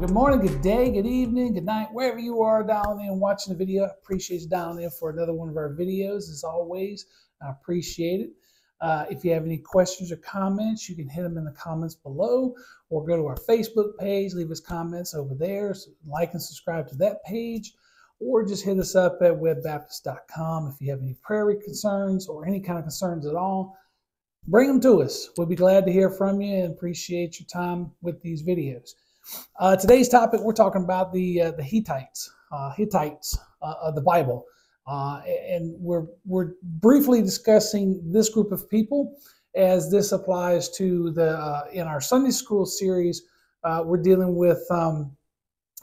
Good morning, good day, good evening, good night, wherever you are dialing in watching the video. I appreciate you dialing in for another one of our videos. As always, I appreciate it. If you have any questions or comments, you can hit them in the comments below or go to our Facebook page, leave us comments over there, so like and subscribe to that page, or just hit us up at webbaptist.com if you have any prayer concerns or any kind of concerns at all. Bring them to us. We'll be glad to hear from you and appreciate your time with these videos. Today's topic, we're talking about the Hittites of the Bible, and we're briefly discussing this group of people as this applies to the in our Sunday school series. We're dealing with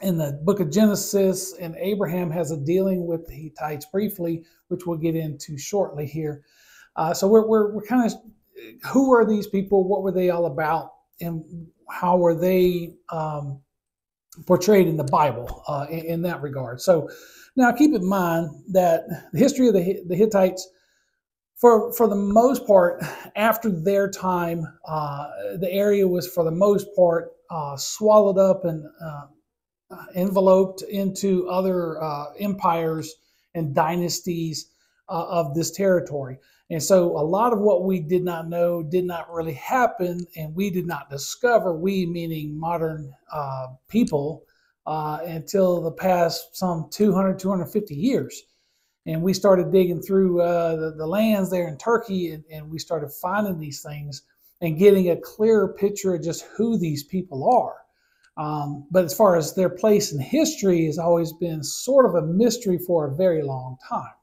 in the book of Genesis, and Abraham has a dealing with the Hittites briefly, which we'll get into shortly here. So we're kind of, who are these people? What were they all about? And how were they portrayed in the Bible in that regard? So now keep in mind that the history of the Hittites, for the most part, after their time, the area was for the most part swallowed up and enveloped into other empires and dynasties of this territory. And so a lot of what we did not know did not really happen, and we did not discover, we meaning modern people, until the past some 200, 250 years. And we started digging through the lands there in Turkey, and we started finding these things and getting a clearer picture of just who these people are. But as far as their place in history has always been sort of a mystery for a very long time.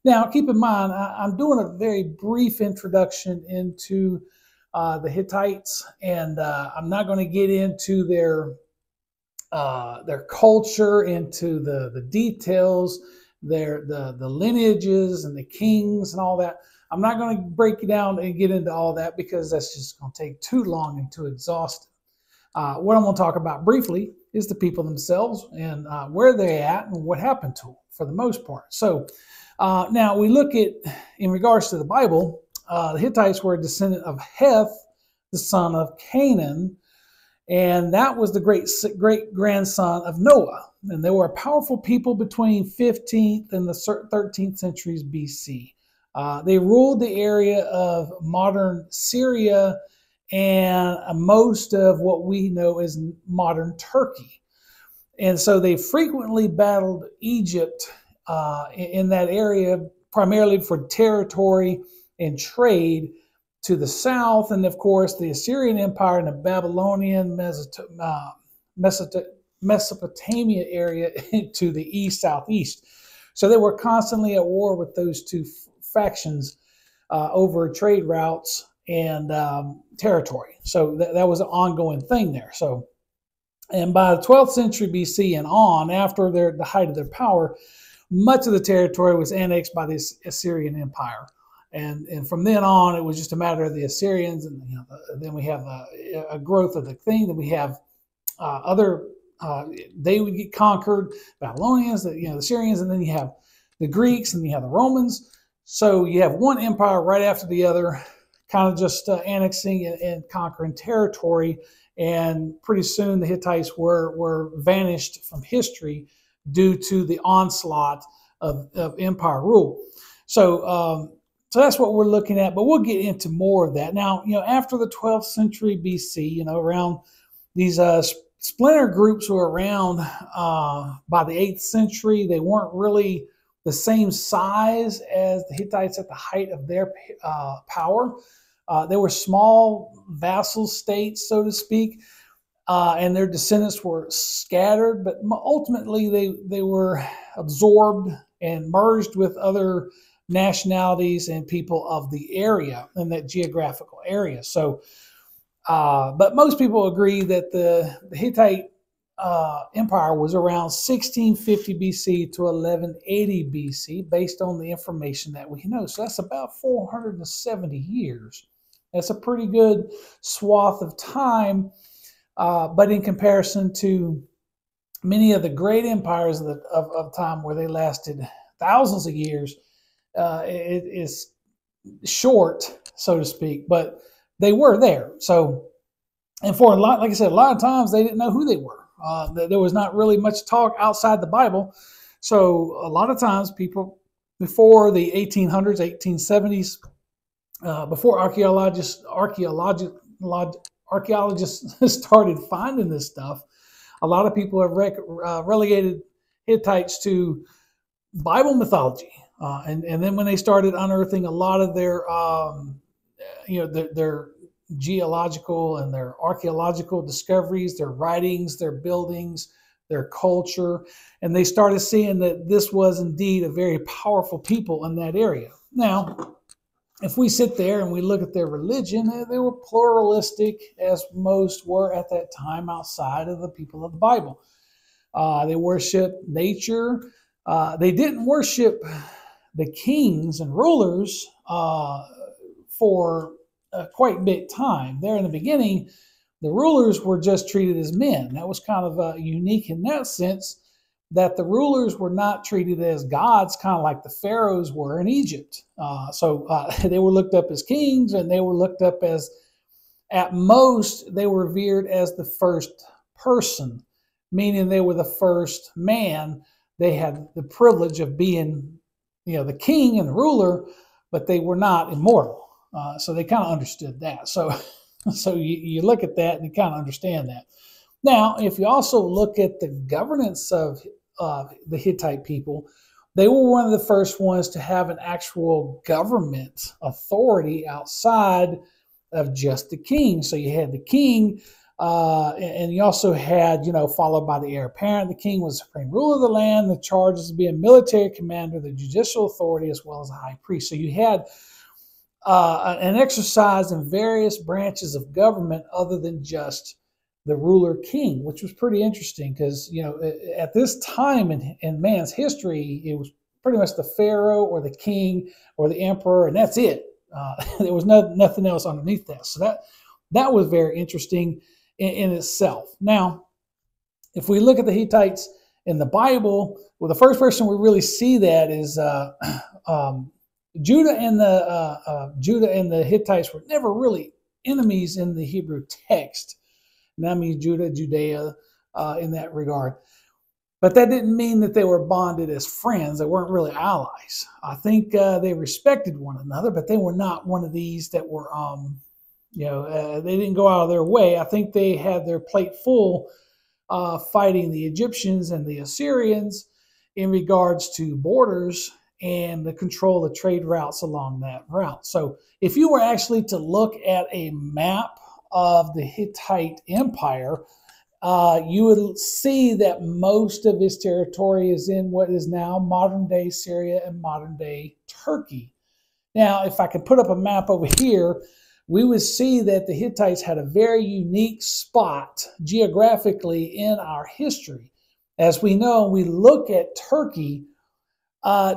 Now, keep in mind, I'm doing a very brief introduction into the Hittites, and I'm not going to get into their culture, into the details, the lineages and the kings and all that. I'm not going to break it down and get into all that because that's just going to take too long and too exhausting. What I'm going to talk about briefly is the people themselves and where they're at and what happened to them for the most part. So now we look at, in regards to the Bible, the Hittites were a descendant of Heth, the son of Canaan, and that was the great grandson of Noah. And they were a powerful people between 15th and the 13th centuries BC. They ruled the area of modern Syria and most of what we know as modern Turkey. And so they frequently battled Egypt in that area, primarily for territory and trade to the south, and of course the Assyrian Empire and the Babylonian Mesopotamia area to the east, southeast. So they were constantly at war with those two factions over trade routes and territory. So that was an ongoing thing there. So, and by the 12th century BC and on, after the height of their power, much of the territory was annexed by the Assyrian Empire, and from then on, it was just a matter of the Assyrians, and then we have a growth of the thing. Then we have other. They would get conquered, Babylonians, the Assyrians, and then you have the Greeks, and you have the Romans. So you have one empire right after the other, kind of just annexing and conquering territory, and pretty soon the Hittites were vanished from history due to the onslaught of empire rule. So that's what we're looking at, but we'll get into more of that. Now, after the 12th century BC, around these splinter groups were around by the 8th century. They weren't really the same size as the Hittites at the height of their power. They were small vassal states, so to speak. And their descendants were scattered, but ultimately they were absorbed and merged with other nationalities and people of the area, in that geographical area. So, but most people agree that the Hittite empire was around 1650 BC to 1180 BC, based on the information that we know. So that's about 470 years. That's a pretty good swath of time. But in comparison to many of the great empires of time where they lasted thousands of years, it is short, so to speak, but they were there. So, and for a lot, like I said, a lot of times they didn't know who they were. There was not really much talk outside the Bible. So a lot of times people before the 1800s, 1870s, before archaeologists started finding this stuff, a lot of people have relegated Hittites to Bible mythology. And then when they started unearthing a lot of their, their geological and their archaeological discoveries, their writings, their buildings, their culture, and they started seeing that this was indeed a very powerful people in that area. Now, if we sit there and we look at their religion, they were pluralistic, as most were at that time outside of the people of the Bible. They worshiped nature. They didn't worship the kings and rulers for quite a bit time. There in the beginning, the rulers were just treated as men. That was kind of unique in that sense, that the rulers were not treated as gods, kind of like the pharaohs were in Egypt. So they were looked up as kings, and they were looked up as, at most, they were revered as the first person, meaning they were the first man. They had the privilege of being, the king and the ruler, but they were not immortal. So they kind of understood that. So you look at that and you kind of understand that. Now, if you also look at the governance of the Hittite people, they were one of the first ones to have an actual government authority outside of just the king. So you had the king, and you also had, followed by the heir apparent. The king was the supreme ruler of the land, the charges of being military commander, the judicial authority, as well as a high priest. So you had an exercise in various branches of government other than just the ruler king, which was pretty interesting because, at this time in man's history, it was pretty much the pharaoh or the king or the emperor, and that's it. There was nothing else underneath that. So that was very interesting in itself. Now, if we look at the Hittites in the Bible, well, the first person we really see that is Judah and the Hittites were never really enemies in the Hebrew text. And that means Judea in that regard. But that didn't mean that they were bonded as friends. They weren't really allies. I think they respected one another, but they were not one of these that were, they didn't go out of their way. I think they had their plate full fighting the Egyptians and the Assyrians in regards to borders and the control of trade routes along that route. So if you were actually to look at a map of the Hittite Empire, you would see that most of its territory is in what is now modern-day Syria and modern-day Turkey. Now, if I could put up a map over here, we would see that the Hittites had a very unique spot geographically in our history. As we know, we look at Turkey.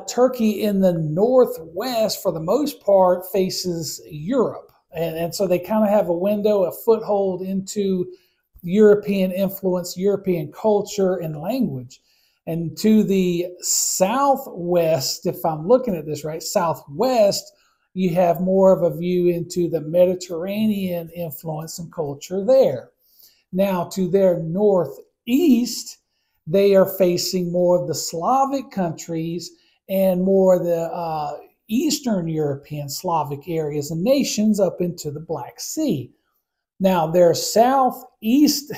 Turkey in the northwest, for the most part, faces Europe. And so they kind of have a window, a foothold into European influence, European culture and language. And to the southwest, if I'm looking at this right, southwest, you have more of a view into the Mediterranean influence and culture there. Now, to their northeast, they are facing more of the Slavic countries and more of the Eastern European Slavic areas and nations up into the Black Sea. Now, their southeast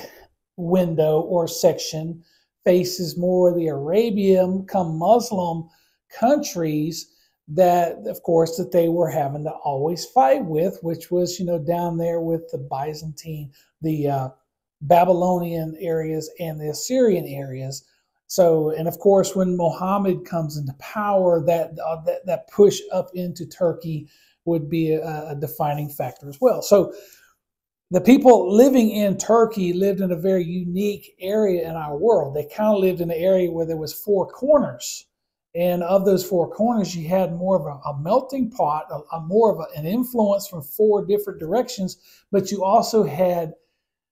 window or section faces more of the Arabian, come Muslim countries that, of course, that they were having to always fight with, which was, down there with the Byzantine, the Babylonian areas and the Assyrian areas. So, and of course, when Muhammad comes into power, that push up into Turkey would be a defining factor as well. So the people living in Turkey lived in a very unique area in our world. They kind of lived in an area where there was four corners. And of those four corners, you had more of a melting pot, more of an influence from four different directions, but you also had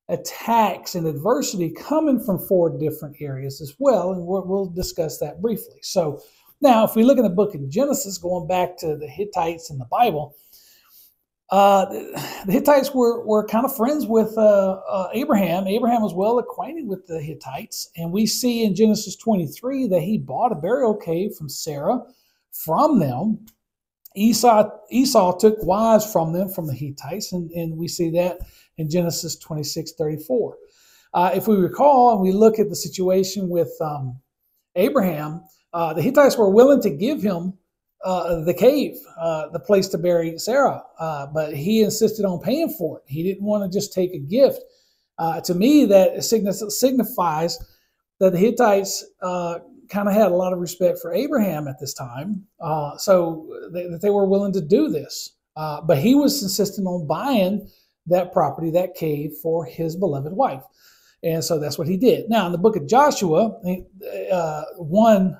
attacks and adversity coming from four different areas as well, and we'll discuss that briefly. So now, if we look in the book of Genesis, going back to the Hittites in the Bible, The Hittites were kind of friends with Abraham. Abraham was well acquainted with the Hittites, and we see in Genesis 23 that he bought a burial cave from Sarah from them. Esau took wives from them, from the Hittites, and we see that in Genesis 26:34. If we recall and we look at the situation with Abraham, the Hittites were willing to give him the cave, the place to bury Sarah, but he insisted on paying for it. He didn't want to just take a gift. To me, that signifies that the Hittites kind of had a lot of respect for Abraham at this time, so that they were willing to do this. But he was insisting on buying that property, that cave, for his beloved wife. And so that's what he did. Now, in the book of Joshua, 1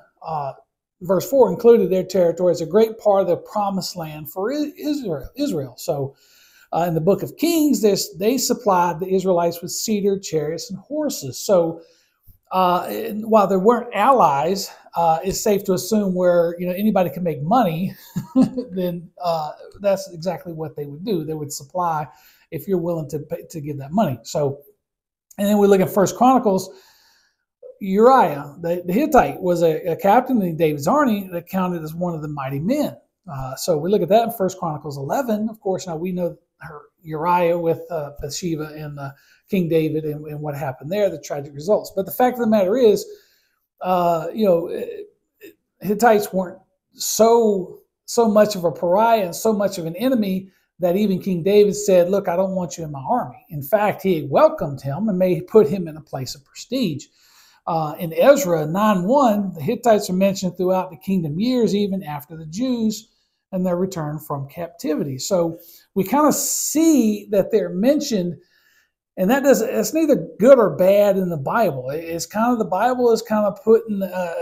verse 4 included their territory as a great part of the promised land for Israel. So in the book of Kings, they supplied the Israelites with cedar, chariots, and horses. So while there weren't allies, it's safe to assume where anybody can make money, then that's exactly what they would do. They would supply if you're willing to give that money. So, and then we look at 1 Chronicles. Uriah, the Hittite, was a captain in David's army that counted as one of the mighty men. So we look at that in 1 Chronicles 11. Of course, now we know Uriah with Bathsheba and King David and what happened there, the tragic results. But the fact of the matter is, Hittites weren't so much of a pariah and so much of an enemy that even King David said, "Look, I don't want you in my army." In fact, he welcomed him and may put him in a place of prestige. In Ezra 9:1, the Hittites are mentioned throughout the kingdom years, even after the Jews and their return from captivity. So we kind of see that they're mentioned, and it's neither good or bad in the Bible. It's kind of, the Bible is kind of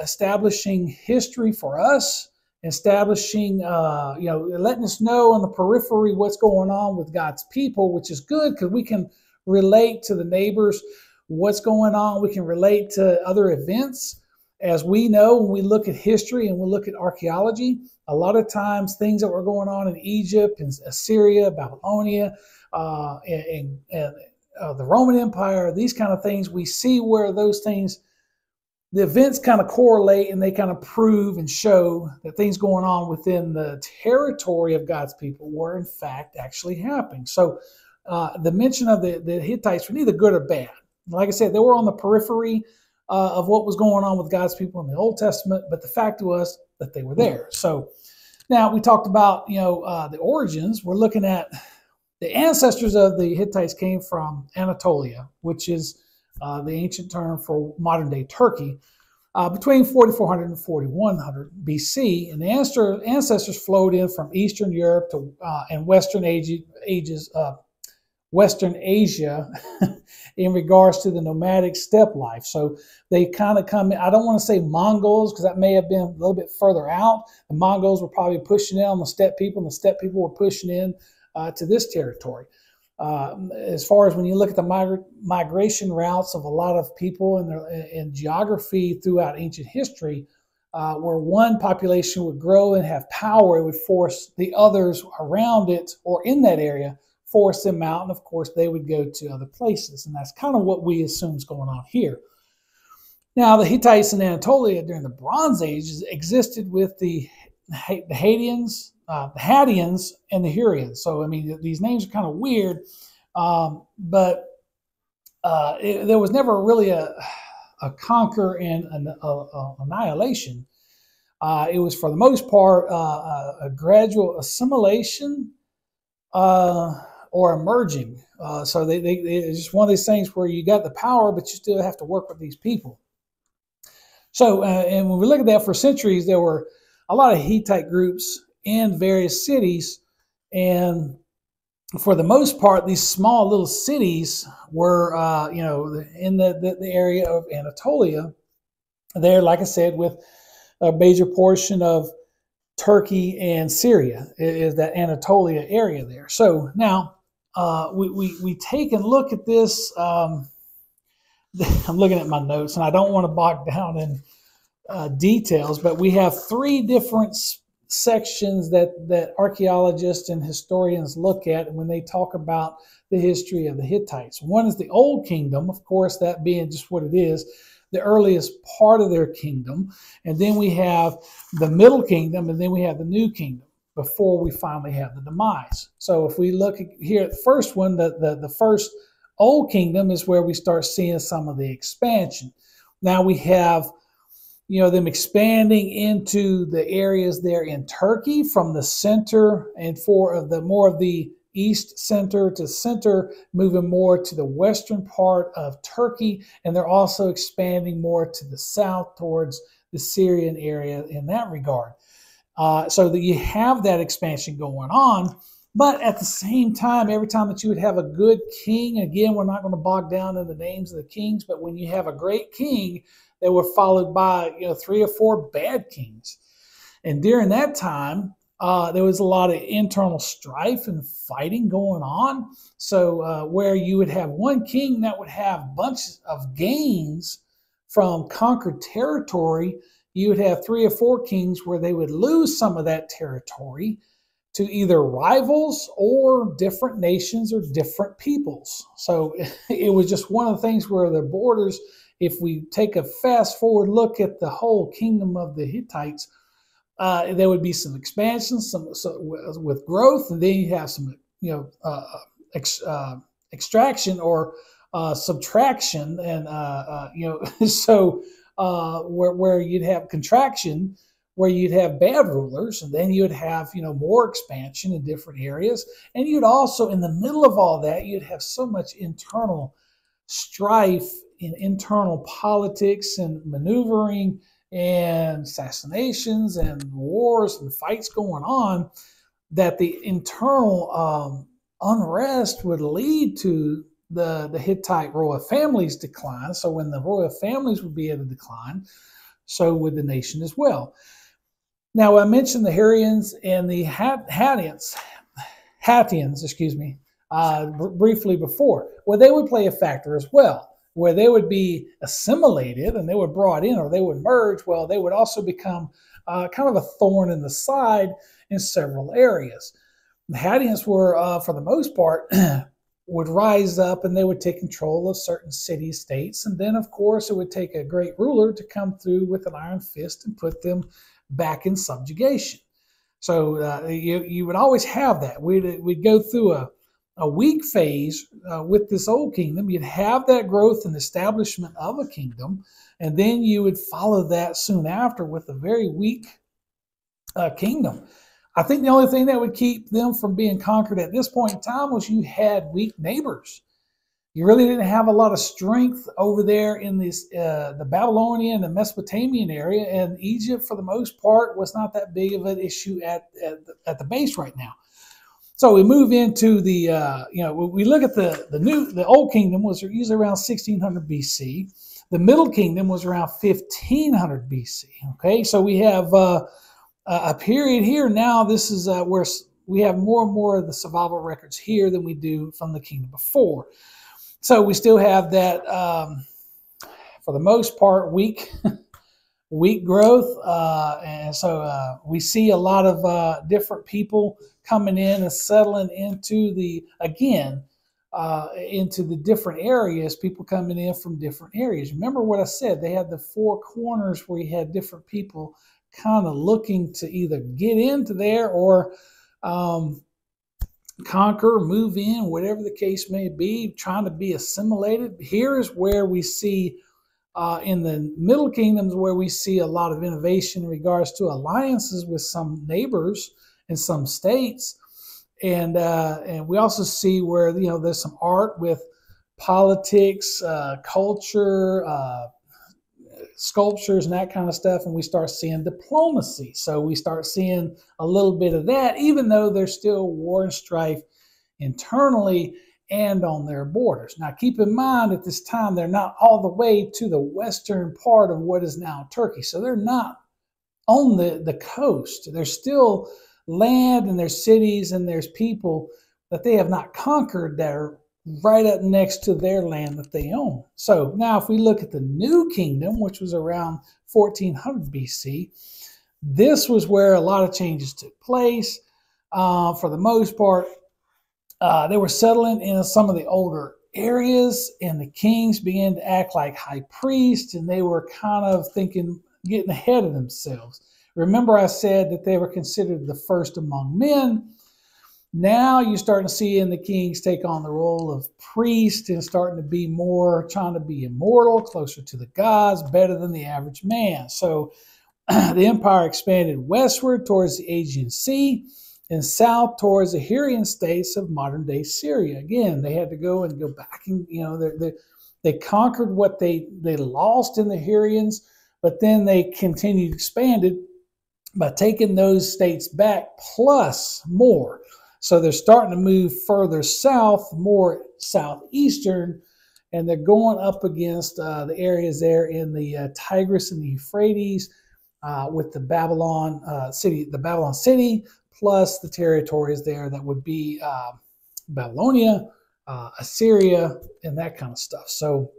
establishing history for us, establishing, letting us know on the periphery what's going on with God's people, which is good because we can relate to the neighbors, what's going on. We can relate to other events. As we know, when we look at history and we look at archaeology, a lot of times things that were going on in Egypt and Assyria, Babylonia, and the Roman Empire, these kind of things, we see where those things, the events kind of correlate and they kind of prove and show that things going on within the territory of God's people were in fact actually happening. So the mention of the Hittites were neither good or bad. Like I said, they were on the periphery of what was going on with God's people in the Old Testament, but the fact was that they were there. So now we talked about, the origins. We're looking at the ancestors of the Hittites came from Anatolia, which is the ancient term for modern-day Turkey, between 4400 and 4100 BC. And the ancestors flowed in from Eastern Europe and Western Asia in regards to the nomadic steppe life. So they kind of come in, I don't want to say Mongols because that may have been a little bit further out. The Mongols were probably pushing in on the steppe people, and the steppe people were pushing in to this territory. As far as when you look at the migration routes of a lot of people and geography throughout ancient history, where one population would grow and have power, it would force the others around it or in that area, force them out, and of course they would go to other places. And that's kind of what we assume is going on here. Now, the Hittites in Anatolia during the Bronze Age existed with the Hattans, and the Hurrians. So, I mean, these names are kind of weird, but there was never really a conquer and an annihilation. It was, for the most part, a gradual assimilation or emerging. So it's just one of these things where you got the power, but you still have to work with these people. So, and when we look at that, for centuries, there were a lot of Hittite groups in various cities, and for the most part, these small little cities were, in the area of Anatolia. There, like I said, with a major portion of Turkey and Syria is that Anatolia area there. So now we take and look at this. I'm looking at my notes, and I don't want to bog down in details, but we have three different sections that archaeologists and historians look at when they talk about the history of the Hittites. One is the Old Kingdom, of course, that being just what it is, the earliest part of their kingdom. And then we have the Middle Kingdom, and then we have the New Kingdom before we finally have the demise. So if we look here at the first one, the first Old Kingdom is where we start seeing some of the expansion. Now we have, you know, them expanding into the areas there in Turkey from the center and more of the east center to center, moving more to the western part of Turkey. And they're also expanding more to the south towards the Syrian area in that regard. So that you have that expansion going on. But at the same time, every time that you would have a good king, again, we're not going to bog down in the names of the kings, but when you have a great king, they were followed by, you know, 3 or 4 bad kings. And during that time, there was a lot of internal strife and fighting going on. So where you would have one king that would have bunches of gains from conquered territory, you would have 3 or 4 kings where they would lose some of that territory to either rivals or different nations or different peoples. So it was just one of the things where the borders, if we take a fast forward look at the whole kingdom of the Hittites, there would be some expansion, some with growth, and then you have some, you know, extraction or subtraction, and you know, so where you'd have contraction, where you'd have bad rulers, and then you'd have, you know, more expansion in different areas, and you'd also, in the middle of all that, you'd have so much internal strife in internal politics and maneuvering and assassinations and wars and fights going on, that the internal unrest would lead to the Hittite royal family's decline. So when the royal families would be at a decline, so would the nation as well. Now, I mentioned the Hurrians and the Hattians, briefly before. Well, they would play a factor as well, where they would be assimilated and they were brought in, or they would merge. Well, they would also become kind of a thorn in the side in several areas. The Hattians were, for the most part, would rise up and they would take control of certain cities, states. And then, of course, it would take a great ruler to come through with an iron fist and put them back in subjugation. So you would always have that. We'd go through a weak phase with this old kingdom. You'd have that growth and establishment of a kingdom, and then you would follow that soon after with a very weak kingdom. I think the only thing that would keep them from being conquered at this point in time was you had weak neighbors. You really didn't have a lot of strength over there in this the Babylonian and Mesopotamian area, and Egypt, for the most part, was not that big of an issue at the base right now. So we move into the we look at the Old Kingdom was usually around 1600 BC. The Middle Kingdom was around 1500 BC. Okay, so we have a period here now. This is where we have more and more of the survival records here than we do from the kingdom before. So we still have that, for the most part, weak growth, and so we see a lot of different people coming in and settling into into the different areas. People coming in from different areas. Remember what I said? They had the 4 corners where you had different people kind of looking to either get into there or conquer, move in, whatever the case may be, trying to be assimilated. Here is where we see in the Middle Kingdoms, where we see a lot of innovation in regards to alliances with some neighbors in some states, and we also see where, you know, there's some art with politics, culture, sculptures and that kind of stuff, and we start seeing diplomacy. So we start seeing a little bit of that, even though there's still war and strife internally and on their borders. Now, keep in mind, at this time, they're not all the way to the western part of what is now Turkey. So they're not on the coast. There's still land and there's cities and there's people that they have not conquered that are right up next to their land that they own. So now if we look at the New Kingdom, which was around 1400 BC, This was where a lot of changes took place. For the most part, they were settling in some of the older areas, and the kings began to act like high priests, and they were kind of getting ahead of themselves. Remember, I said that they were considered the first among men. Now you're starting to see in the kings take on the role of priest and starting to be more trying to be immortal, closer to the gods, better than the average man. So the empire expanded westward towards the Aegean Sea and south towards the Hurrian states of modern-day Syria. Again, they had to go back, and they conquered what they lost in the Hurrians, but then they continued expanded by taking those states back plus more. So they're starting to move further south, more southeastern, and they're going up against the areas there in the Tigris and the Euphrates with the Babylon city, plus the territories there that would be Babylonia, Assyria, and that kind of stuff. So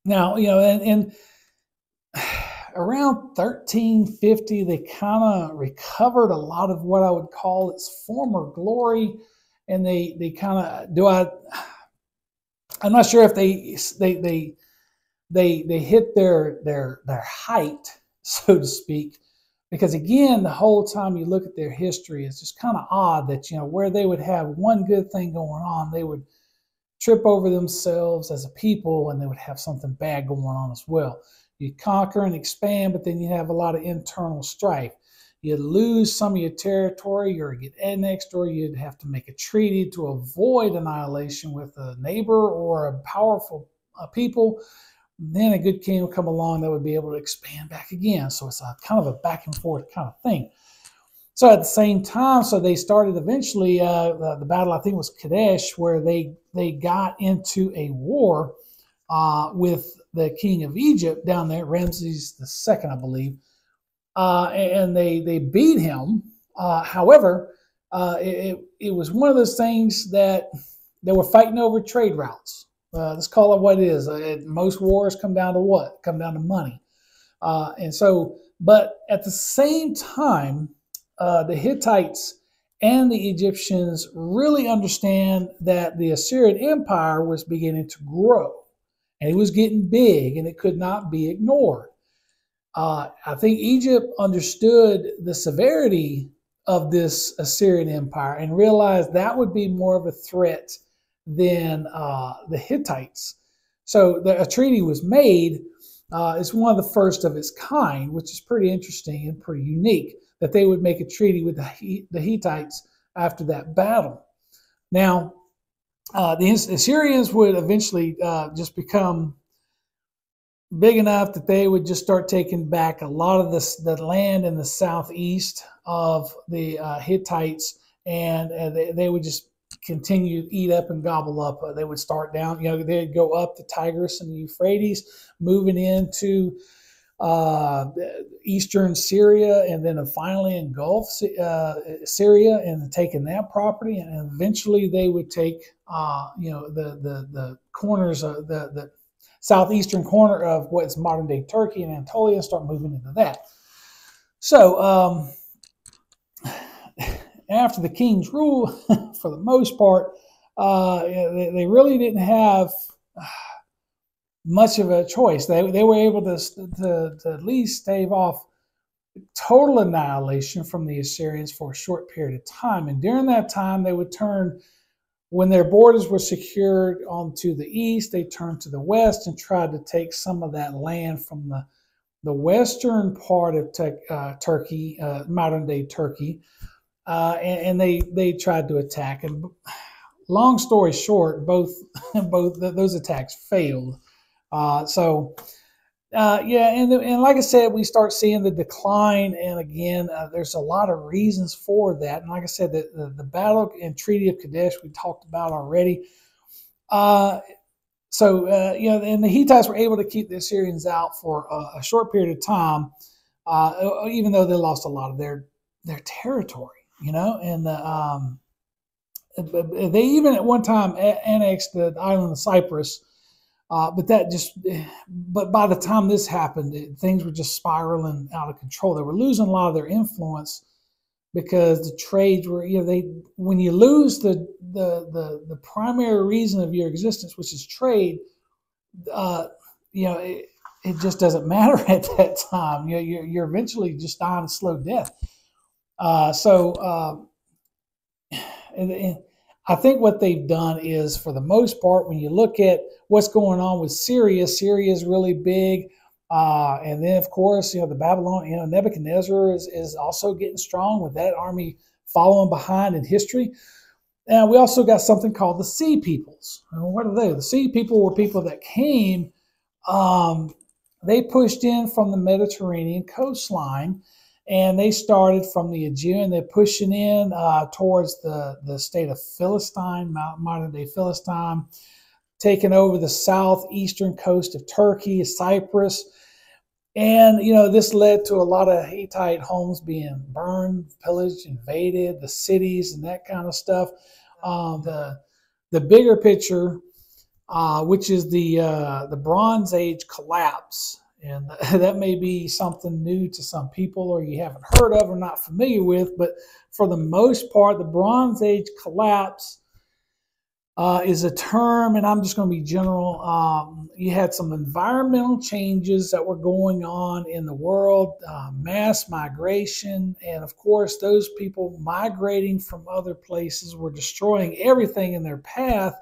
now, and around 1350, they kind of recovered a lot of what I would call its former glory, and they kind of I'm not sure if they hit their height, so to speak, because again, the whole time you look at their history, it's just kind of odd that where they would have one good thing going on, they would trip over themselves as a people, and they would have something bad going on as well. You conquer and expand, but then you have a lot of internal strife. You'd lose some of your territory, or get annexed, or you'd have to make a treaty to avoid annihilation with a neighbor or a powerful people. Then a good king would come along that would be able to expand back again. So it's a kind of a back and forth kind of thing. So at the same time, so they started eventually the battle, I think it was Kadesh, where they got into a war with the king of Egypt down there, Ramses II, I believe, and they beat him. However, it was one of those things that they were fighting over trade routes. Let's call it what it is. Most wars come down to what? Come down to money. And so, but at the same time, the Hittites and the Egyptians really understand that the Assyrian Empire was beginning to grow, and it was getting big, and it could not be ignored. I think Egypt understood the severity of this Assyrian Empire and realized that would be more of a threat than the Hittites. So a treaty was made. It's one of the first of its kind, which is pretty interesting and pretty unique, that they would make a treaty with the Hittites after that battle. Now, the Assyrians would eventually just become big enough that they would just start taking back a lot of the land in the southeast of the Hittites, and they would just continue to eat up and gobble up. They would start down, they'd go up the Tigris and the Euphrates, moving into eastern Syria, and then finally engulf Syria and taking that property, and eventually they would take the corners of the southeastern corner of what's modern day Turkey and Anatolia, and start moving into that. So after the king's rule, for the most part, they really didn't have much of a choice. They were able to at least stave off total annihilation from the Assyrians for a short period of time. And during that time, they would turn, when their borders were secured onto the east, they turned to the west and tried to take some of that land from the western part of Turkey, modern-day Turkey, and they tried to attack. And long story short, both those attacks failed. And like I said, we start seeing the decline, and again, there's a lot of reasons for that. And like I said, the battle and Treaty of Kadesh we talked about already. And the Hittites were able to keep the Assyrians out for a short period of time, even though they lost a lot of their territory, and they even at one time annexed the island of Cyprus. But by the time this happened, things were just spiraling out of control. They were losing a lot of their influence because the trades were, when you lose the primary reason of your existence, which is trade, uh, it just doesn't matter at that time. You're eventually just dying a slow death. And I think what they've done is, for the most part, when you look at what's going on with Syria, Syria is really big. And then, of course, the Babylon, Nebuchadnezzar is also getting strong with that army following behind in history. And we also got something called the Sea Peoples. And what are they? The Sea People were people that came, they pushed in from the Mediterranean coastline, and they started from the Aegean. They're pushing in towards the state of Philistine, modern-day Philistine, taking over the southeastern coast of Turkey, Cyprus. And, this led to a lot of Hittite homes being burned, pillaged, invaded, the cities and that kind of stuff. The bigger picture, which is the Bronze Age collapse. And that may be something new to some people, or you haven't heard of or not familiar with. But for the most part, the Bronze Age collapse is a term, and I'm just going to be general. You had some environmental changes that were going on in the world, mass migration, and of course, those people migrating from other places were destroying everything in their path,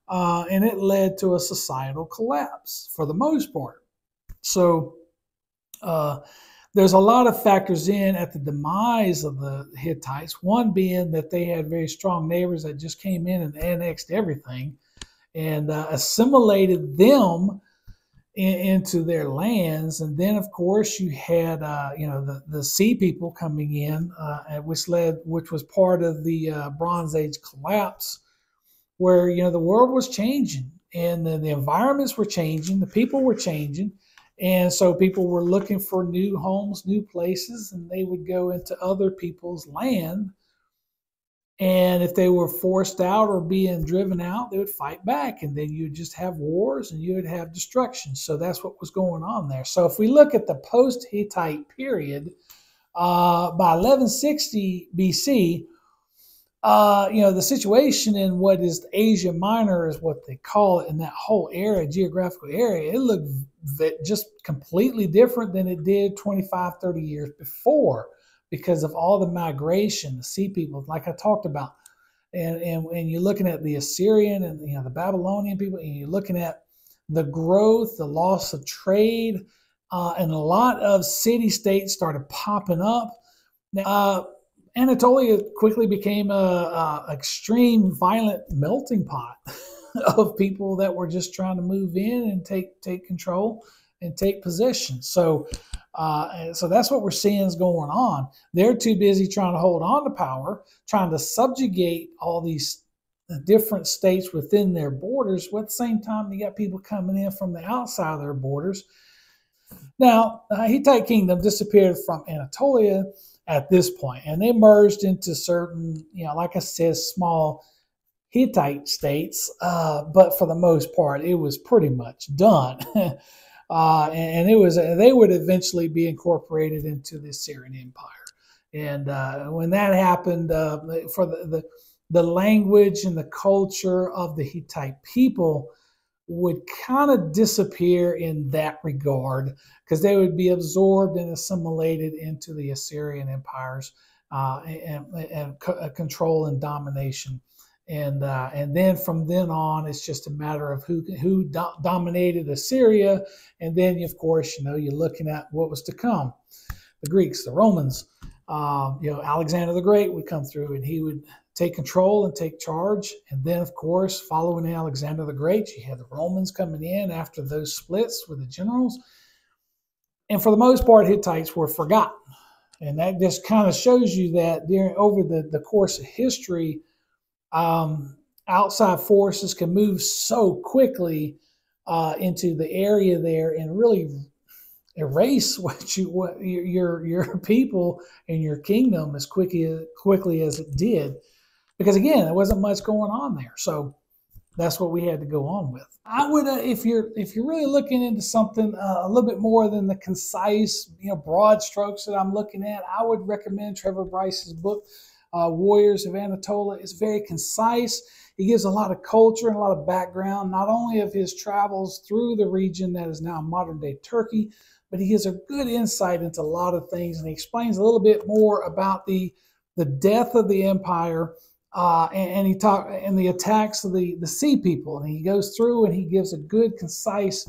and it led to a societal collapse for the most part. So there's a lot of factors in at the demise of the Hittites, one being that they had very strong neighbors that just came in and annexed everything and assimilated them into their lands. And then, of course, you had the Sea People coming in, which was part of the Bronze Age collapse, where the world was changing and the environments were changing, the people were changing. And so people were looking for new homes, new places, and they would go into other people's land. And if they were forced out or being driven out, they would fight back. And then you'd just have wars and you would have destruction. So that's what was going on there. So if we look at the post-Hittite period, by 1160 BC, the situation in what is Asia Minor is what they call it, in that whole area, geographical area, it looked just completely different than it did 25, 30 years before, because of all the migration, the Sea People, like I talked about. And you're looking at the Assyrian and the Babylonian people, and you're looking at the growth, the loss of trade, and a lot of city-states started popping up. Now, Anatolia quickly became a extreme, violent melting pot of people that were just trying to move in and take control and take possession. So that's what we're seeing is going on. They're too busy trying to hold on to power, trying to subjugate all these different states within their borders. But at the same time, you got people coming in from the outside of their borders. Now, the Hittite kingdom disappeared from Anatolia at this point, and they merged into certain, like I said, small Hittite states, but for the most part, it was pretty much done. And they would eventually be incorporated into the Assyrian Empire. And when that happened, for the language and the culture of the Hittite people would kind of disappear in that regard, because they would be absorbed and assimilated into the Assyrian empires and control and domination. And then from then on, it's just a matter of who dominated Assyria. And then, of course, you're looking at what was to come. The Greeks, the Romans, Alexander the Great would come through, and he would take control and take charge. And then, of course, following Alexander the Great, you had the Romans coming in after those splits with the generals. And for the most part, Hittites were forgotten. And that just kind of shows you that over the course of history, outside forces can move so quickly into the area there and really erase your people and your kingdom as quickly as it did. Because again, there wasn't much going on there. So that's what we had to go on with. I would, if you're really looking into something a little bit more than the concise, broad strokes that I'm looking at, I would recommend Trevor Bryce's book, Warriors of Anatolia. It's very concise. He gives a lot of culture and a lot of background, not only of his travels through the region that is now modern-day Turkey, but he gives a good insight into a lot of things, and he explains a little bit more about the death of the empire, and the attacks of the sea people, and he goes through and he gives a good, concise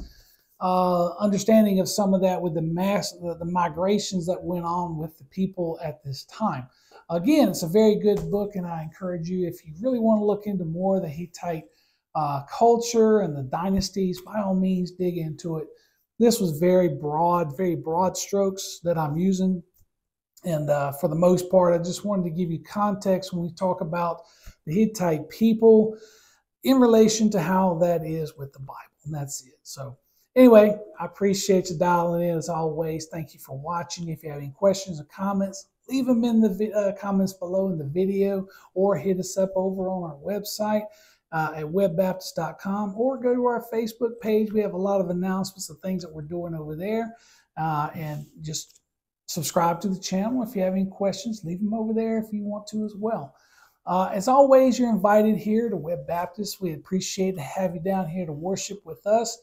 understanding of some of that with the migrations that went on with the people at this time. Again, it's a very good book, and I encourage you, if you really want to look into more of the Hittite culture and the dynasties, by all means, dig into it. This was very broad strokes that I'm using. And for the most part, I just wanted to give you context when we talk about the Hittite people in relation to how that is with the Bible. And that's it. So anyway, I appreciate you dialing in as always. Thank you for watching. If you have any questions or comments, leave them in the comments below in the video, or hit us up over on our website at webbaptist.com, or go to our Facebook page. We have a lot of announcements of things that we're doing over there, and just subscribe to the channel. If you have any questions, leave them over there if you want to as well. As always, you're invited here to Webb Baptist. We appreciate to have you down here to worship with us.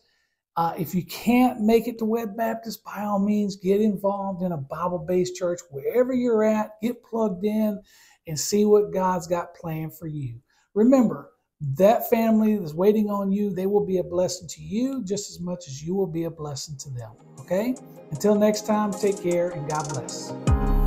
If you can't make it to Webb Baptist, by all means, get involved in a Bible-based church wherever you're at. Get plugged in and see what God's got planned for you. Remember, that family is waiting on you. They will be a blessing to you just as much as you will be a blessing to them. Okay? Until next time, take care and God bless.